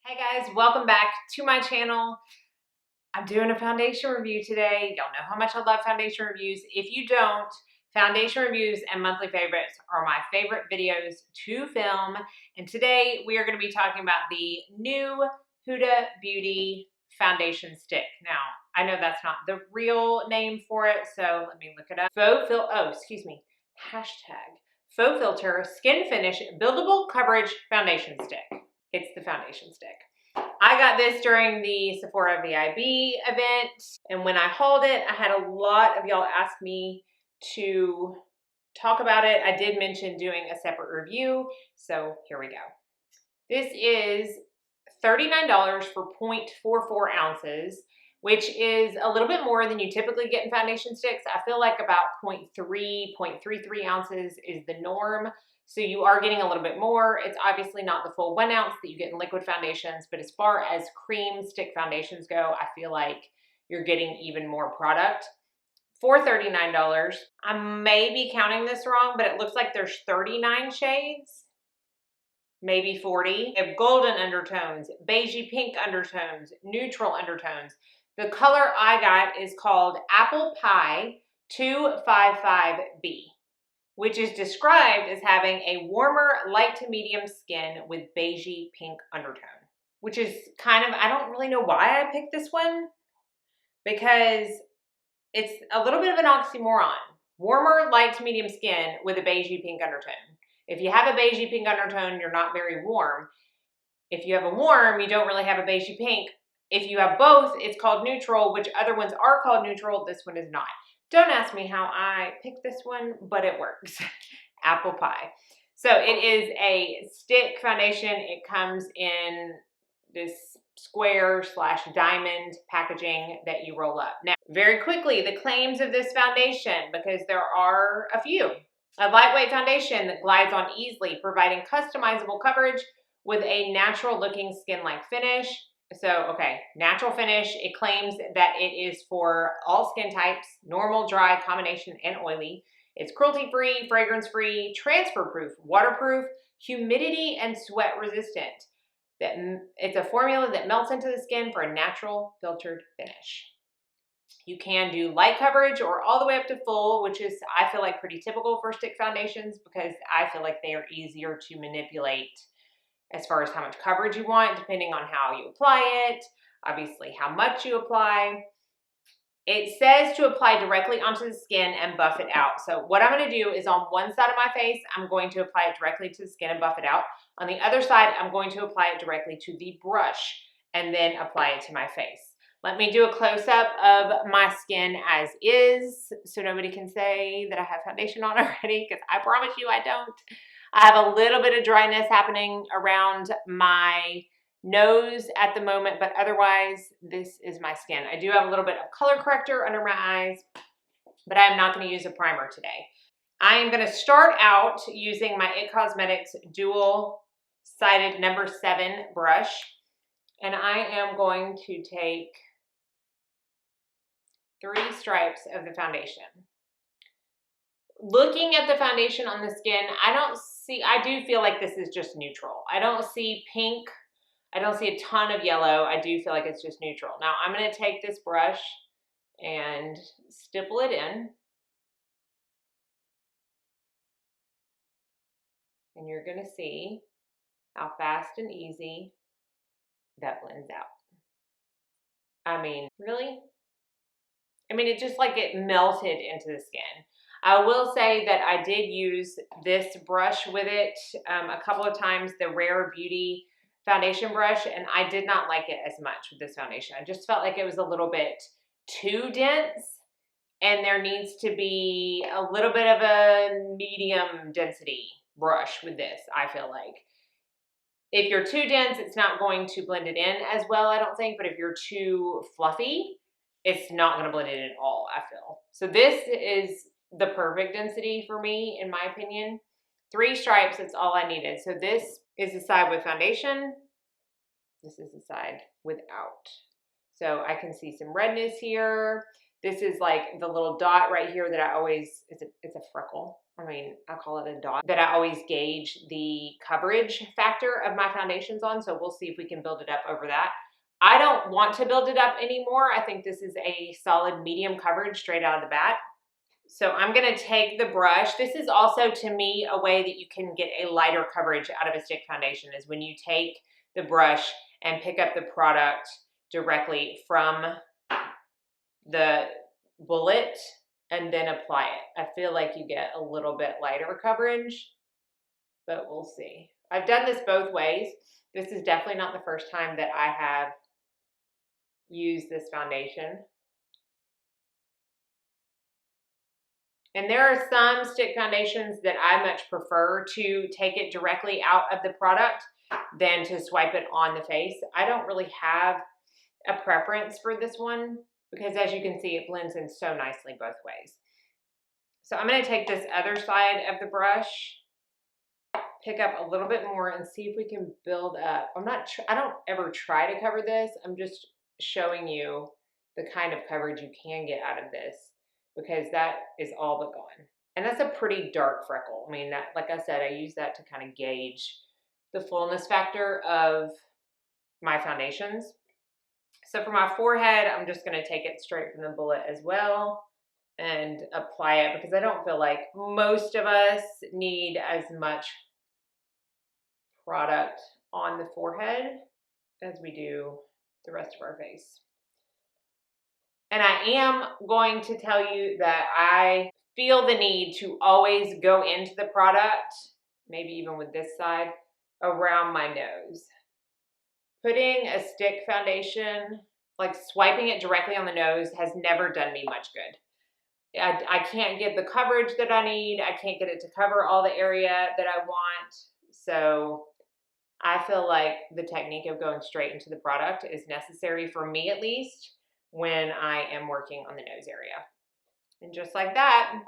Hey guys, welcome back to my channel. I'm doing a foundation review today. Y'all know how much I love foundation reviews. If you don't, foundation reviews and monthly favorites are my favorite videos to film. And today we are going to be talking about the new Huda Beauty foundation stick. Now, I know that's not the real name for it, so let me look it up. Hashtag faux filter skin finish buildable coverage foundation stick. It's the foundation stick. I got this during the Sephora VIB event, and when I hauled it, I had a lot of y'all ask me to talk about it. I did mention doing a separate review, so here we go. This is $39 for 0.44 ounces, which is a little bit more than you typically get in foundation sticks. I feel like about 0.33 ounces is the norm. So you are getting a little bit more. It's obviously not the full 1 ounce that you get in liquid foundations, but as far as cream stick foundations go, I feel like you're getting even more product. For $39, I may be counting this wrong, but it looks like there's 39 shades, maybe 40. They have golden undertones, beigey pink undertones, neutral undertones. The color I got is called Apple Pie 255B. which is described as having a warmer, light to medium skin with beigey pink undertone, which is kind of, I don't really know why I picked this one, because it's a little bit of an oxymoron. Warmer, light to medium skin with a beigey pink undertone. If you have a beigey pink undertone, you're not very warm. If you have a warm, you don't really have a beigey pink. If you have both, it's called neutral, which other ones are called neutral. This one is not. Don't ask me how I picked this one, but it works. Apple Pie. So it is a stick foundation. It comes in this square / diamond packaging that you roll up. Now, very quickly, the claims of this foundation, because there are a few. A lightweight foundation that glides on easily, providing customizable coverage with a natural looking skin-like finish. So, okay, natural finish. It claims that it is for all skin types, normal, dry, combination, and oily. It's cruelty-free, fragrance-free, transfer-proof, waterproof, humidity and sweat resistant. It's a formula that melts into the skin for a natural filtered finish. You can do light coverage or all the way up to full, which is, I feel like, pretty typical for stick foundations because I feel like they are easier to manipulate as far as how much coverage you want, depending on how you apply it, obviously how much you apply. It says to apply directly onto the skin and buff it out. So what I'm going to do is on one side of my face, I'm going to apply it directly to the skin and buff it out. On the other side, I'm going to apply it directly to the brush and then apply it to my face. Let me do a close-up of my skin as is so nobody can say that I have foundation on already, because I promise you I don't. I have a little bit of dryness happening around my nose at the moment, but otherwise, this is my skin. I do have a little bit of color corrector under my eyes, but I'm not going to use a primer today. I am going to start out using my IT Cosmetics dual-sided number 7 brush, and I am going to take 3 stripes of the foundation. Looking at the foundation on the skin, I do feel like this is just neutral. I don't see pink. I don't see a ton of yellow. I do feel like it's just neutral. Now I'm going to take this brush and stipple it in. And you're going to see how fast and easy that blends out. I mean, really? I mean, it just like it melted into the skin. I will say that I did use this brush with it a couple of times, the Rare Beauty foundation brush, and I did not like it as much with this foundation. I just felt like it was a little bit too dense, and there needs to be a little bit of a medium density brush with this, I feel like. If you're too dense, it's not going to blend it in as well, I don't think, but if you're too fluffy, it's not going to blend it in at all, I feel. So this is the perfect density for me, in my opinion. 3 stripes, that's all I needed. So this is the side with foundation. This is the side without. So I can see some redness here. This is like the little dot right here that I always, it's a freckle. I mean, I call it a dot, that I always gauge the coverage factor of my foundations on. So we'll see if we can build it up over that. I don't want to build it up anymore. I think this is a solid medium coverage straight out of the bat. So I'm gonna take the brush. This is also, to me, a way that you can get a lighter coverage out of a stick foundation, is when you take the brush and pick up the product directly from the bullet and then apply it. I feel like you get a little bit lighter coverage, but we'll see. I've done this both ways. This is definitely not the first time that I have used this foundation. And there are some stick foundations that I much prefer to take it directly out of the product than to swipe it on the face. I don't really have a preference for this one because, as you can see, it blends in so nicely both ways. So I'm going to take this other side of the brush, pick up a little bit more, and see if we can build up. I don't ever try to cover this. I'm just showing you the kind of coverage you can get out of this, because that is all but gone. And that's a pretty dark freckle. I mean, that, like I said, I use that to kind of gauge the fullness factor of my foundations. So for my forehead, I'm just going to take it straight from the bullet as well and apply it, because I don't feel like most of us need as much product on the forehead as we do the rest of our face. And I am going to tell you that I feel the need to always go into the product, maybe even with this side, around my nose. Putting a stick foundation, like swiping it directly on the nose, has never done me much good. I can't get the coverage that I need. I can't get it to cover all the area that I want. So I feel like the technique of going straight into the product is necessary, for me at least, when I am working on the nose area. And just like that,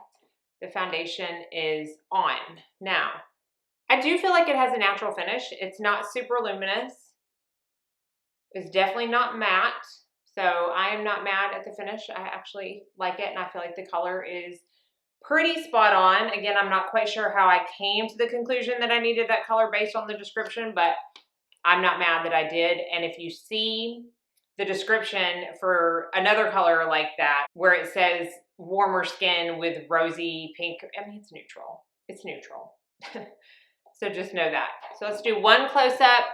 the foundation is on. Now, I do feel like it has a natural finish. It's not super luminous. It's definitely not matte. So I am not mad at the finish. I actually like it, and I feel like the color is pretty spot on. Again, I'm not quite sure how I came to the conclusion that I needed that color based on the description, but I'm not mad that I did. And if you see the description for another color like that, where it says warmer skin with rosy pink, I mean, it's neutral. It's neutral. So just know that. So let's do one close-up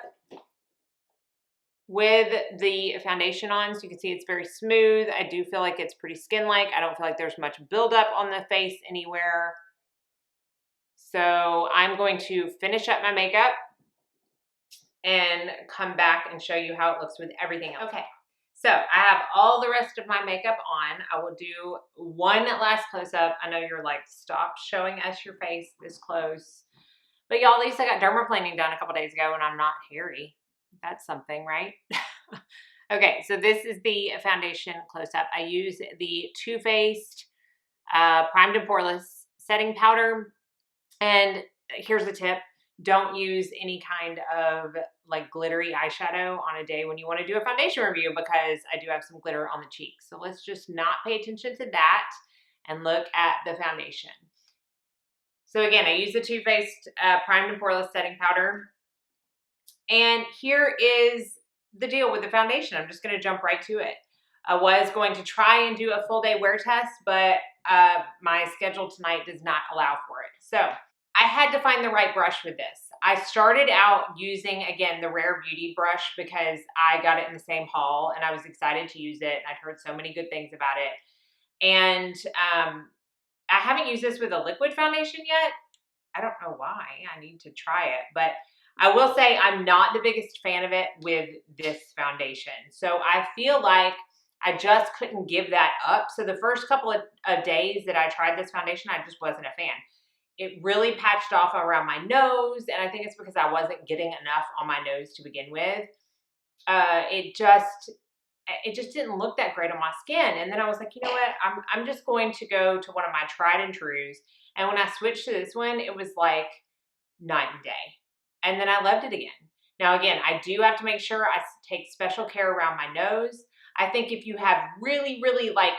with the foundation on. So you can see it's very smooth. I do feel like it's pretty skin-like. I don't feel like there's much buildup on the face anywhere. So I'm going to finish up my makeup and come back and show you how it looks with everything else. Okay, so I have all the rest of my makeup on. I will do one last close-up. I know you're like, stop showing us your face this close. But y'all, at least I got dermaplaning done a couple days ago and I'm not hairy. That's something, right? Okay, so this is the foundation close-up. I use the Too Faced Primed and Poreless setting powder. And here's the tip. Don't use any kind of like glittery eyeshadow on a day when you want to do a foundation review, because I do have some glitter on the cheeks. So let's just not pay attention to that and look at the foundation. So again, I use the Too Faced Primed and Poreless setting powder. And here is the deal with the foundation. I'm just going to jump right to it. I was going to try and do a full day wear test, but my schedule tonight does not allow for it. So I had to find the right brush with this. I started out using, again, the Rare Beauty brush because I got it in the same haul and I was excited to use it. I'd heard so many good things about it. And I haven't used this with a liquid foundation yet. I don't know why. I need to try it. But I will say I'm not the biggest fan of it with this foundation. So I feel like I just couldn't give that up. So the first couple of days that I tried this foundation, I just wasn't a fan. It really patched off around my nose, and I think it's because I wasn't getting enough on my nose to begin with. It just didn't look that great on my skin. And then I was like, you know what? I'm just going to go to one of my tried and trues. And when I switched to this one, it was like night and day. And then I loved it again. Now, again, I do have to make sure I take special care around my nose. I think if you have really, really like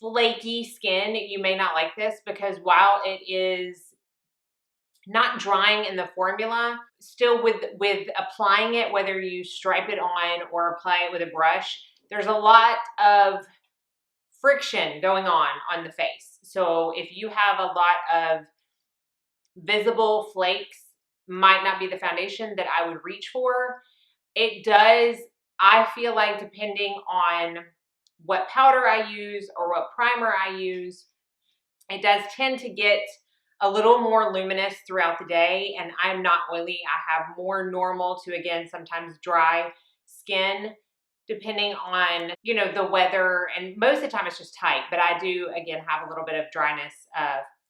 flaky skin, you may not like this, because while it is not drying in the formula, still with applying it, whether you stripe it on or apply it with a brush, there's a lot of friction going on the face. So if you have a lot of visible flakes, might not be the foundation that I would reach for. It does, I feel like, depending on what powder I use or what primer I use, it does tend to get a little more luminous throughout the day, and I'm not oily. I have more normal to, again, sometimes dry skin, depending on, you know, the weather, and most of the time it's just tight, but I do, again, have a little bit of dryness,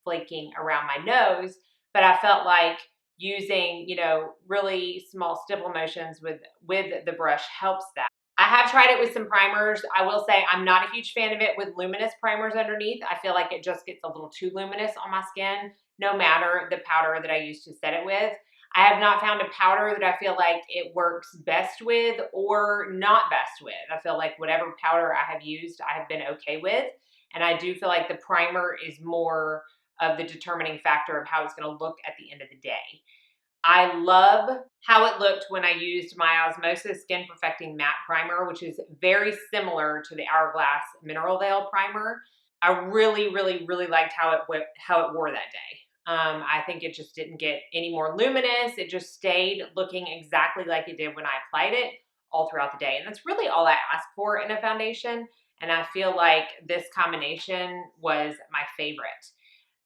flaking around my nose, but I felt like using, you know, really small stipple motions with the brush helps that. I have tried it with some primers. I will say I'm not a huge fan of it with luminous primers underneath. I feel like it just gets a little too luminous on my skin, no matter the powder that I use to set it with. I have not found a powder that I feel like it works best with or not best with. I feel like whatever powder I have used, I have been okay with. And I do feel like the primer is more of the determining factor of how it's going to look at the end of the day. I love how it looked when I used my Osmosis Skin Perfecting Matte Primer, which is very similar to the Hourglass Mineral Veil Primer. I really, really, really liked how it wore that day. I think it just didn't get any more luminous. It just stayed looking exactly like it did when I applied it all throughout the day. And that's really all I asked for in a foundation. And I feel like this combination was my favorite.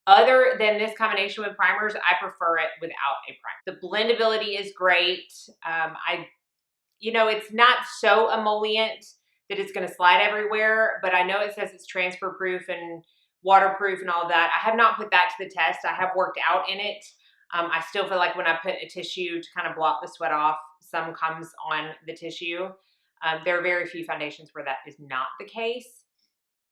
Other than this combination with primers, I prefer it without a primer. The blendability is great. You know, it's not so emollient that it's going to slide everywhere, but I know it says it's transfer proof and waterproof and all that. I have not put that to the test. I have worked out in it. I still feel like when I put a tissue to kind of block the sweat off, some comes on the tissue. There are very few foundations where that is not the case.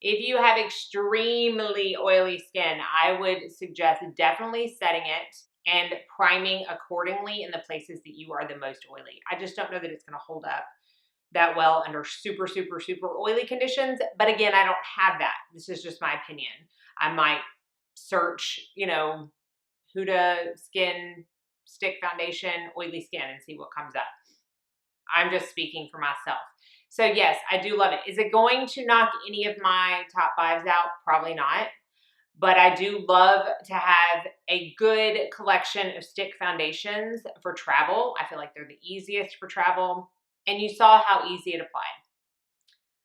If you have extremely oily skin, I would suggest definitely setting it and priming accordingly in the places that you are the most oily. I just don't know that it's going to hold up that well under super, super, super oily conditions. But again, I don't have that. This is just my opinion. I might search, you know, Huda Skin Stick Foundation, oily skin, and see what comes up. I'm just speaking for myself. So yes, I do love it. Is it going to knock any of my top 5s out? Probably not. But I do love to have a good collection of stick foundations for travel. I feel like they're the easiest for travel. And you saw how easy it applied.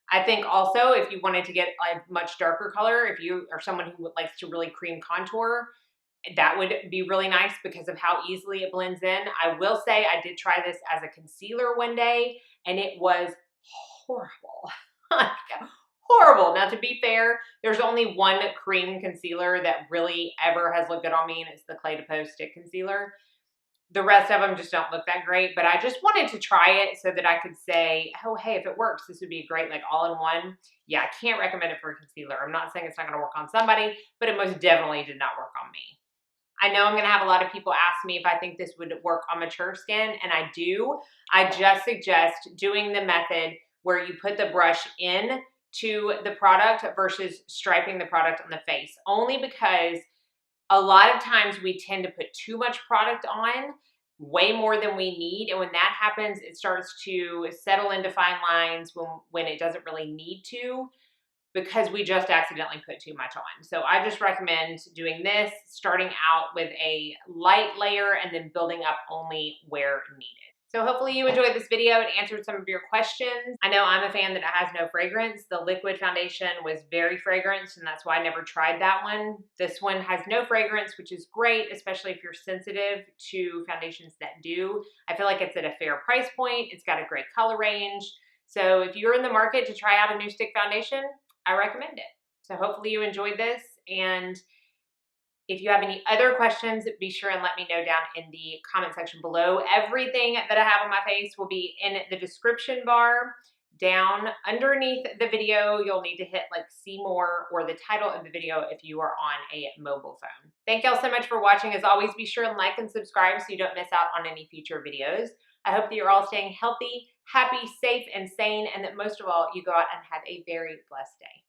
I think also if you wanted to get a much darker color, if you are someone who likes to really cream contour, that would be really nice because of how easily it blends in. I will say I did try this as a concealer one day and it was horrible. Horrible. Now, to be fair, there's only one cream concealer that really ever has looked good on me, and it's the Clay to Pose Stick Concealer. The rest of them just don't look that great, but I just wanted to try it so that I could say, oh, hey, if it works, this would be a great, like, all-in-one. Yeah, I can't recommend it for a concealer. I'm not saying it's not going to work on somebody, but it most definitely did not work on me. I know I'm going to have a lot of people ask me if I think this would work on mature skin, and I do. I just suggest doing the method where you put the brush in to the product versus striping the product on the face, only because a lot of times we tend to put too much product on, way more than we need, and when that happens, it starts to settle into fine lines when it doesn't really need to, because we just accidentally put too much on. So I just recommend doing this, starting out with a light layer and then building up only where needed. So hopefully you enjoyed this video and answered some of your questions. I know I'm a fan that it has no fragrance. The liquid foundation was very fragrant, and that's why I never tried that one. This one has no fragrance, which is great, especially if you're sensitive to foundations that do. I feel like it's at a fair price point. It's got a great color range. So if you're in the market to try out a new stick foundation, I recommend it. So hopefully you enjoyed this, and if you have any other questions, be sure and let me know down in the comment section below. Everything that I have on my face will be in the description bar down underneath the video. You'll need to hit like see more or the title of the video if you are on a mobile phone. Thank y'all so much for watching. As always, be sure and like and subscribe so you don't miss out on any future videos. I hope that you're all staying healthy, happy, safe, and sane, and that most of all, you go out and have a very blessed day.